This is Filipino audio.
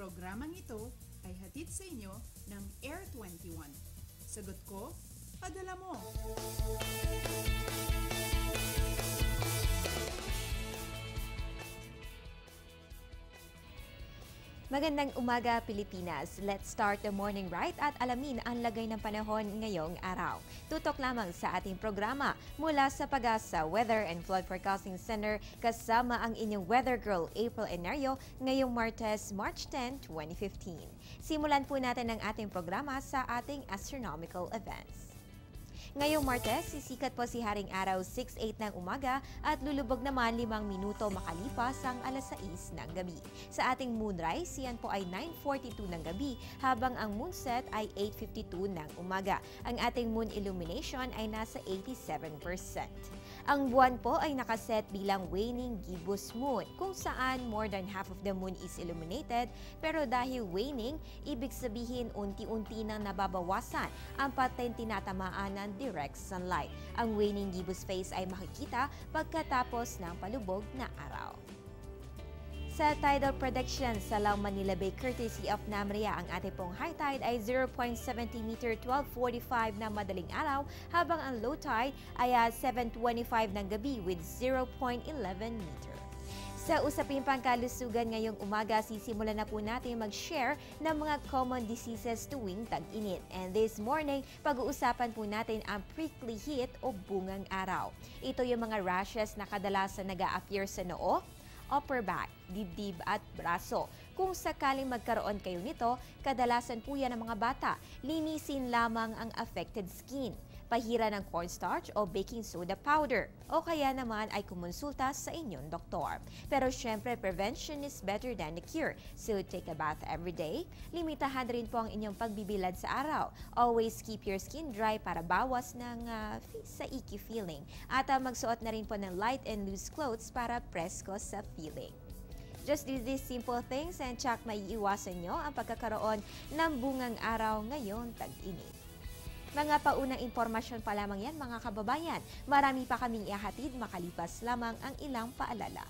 programang ito ay hatid sa inyo ng Air 21. Sagot ko, padala mo! Magandang umaga, Pilipinas. Let's start the morning right at alamin ang lagay ng panahon ngayong araw. Tutok lamang sa ating programa mula sa Pag-asa Weather and Flood Forecasting Center kasama ang inyong weather girl April Enario ngayong Martes, March 10, 2015. Simulan po natin ang ating programa sa ating astronomical events. Ngayong Martes, sisikat po si Haring Araw 6:08 ng umaga at lulubog naman 5 minuto makalipas ang alas 6 ng gabi. Sa ating moonrise, yan po ay 9:42 ng gabi habang ang moonset ay 8:52 ng umaga. Ang ating moon illumination ay nasa 87%. Ang buwan po ay nakaset bilang waning gibbous moon kung saan more than half of the moon is illuminated, pero dahil waning, ibig sabihin unti-unti nang nababawasan ang pateng tinatamaan ng direct sunlight. Ang waning gibbous phase ay makikita pagkatapos ng palubog na araw. Sa tidal prediction sa Lao Manila Bay courtesy of Namria, ang ating pong high tide ay 0.70 meter 12:45 na madaling araw habang ang low tide ay 7:25 ng gabi with 0.11 meter. Sa usaping pangkalusugan ngayong umaga, sisimulan na po natin mag-share ng mga common diseases tuwing tag-init. And this morning, pag-uusapan po natin ang prickly heat o bungang araw. Ito yung mga rashes na kadalasan nag-a-appear sa noo, upper back, dibdib at braso. Kung sakaling magkaroon kayo nito, kadalasan po yan ng mga bata. Linisin lamang ang affected skin. Pahira ng cornstarch o baking soda powder. O kaya naman ay kumonsulta sa inyong doktor. Pero syempre, prevention is better than the cure. So take a bath every day. Limitahan rin po ang inyong pagbibilad sa araw. Always keep your skin dry para bawas ng sa icky feeling. At magsuot na rin po ng light and loose clothes para presko sa feeling. Just do these simple things and tsak maiiwasan nyo ang pagkakaroon ng bungang araw ngayon tag-init. Mga paunang impormasyon pa lamang yan mga kababayan. Marami pa kaming ihahatid makalipas lamang ang ilang paalala.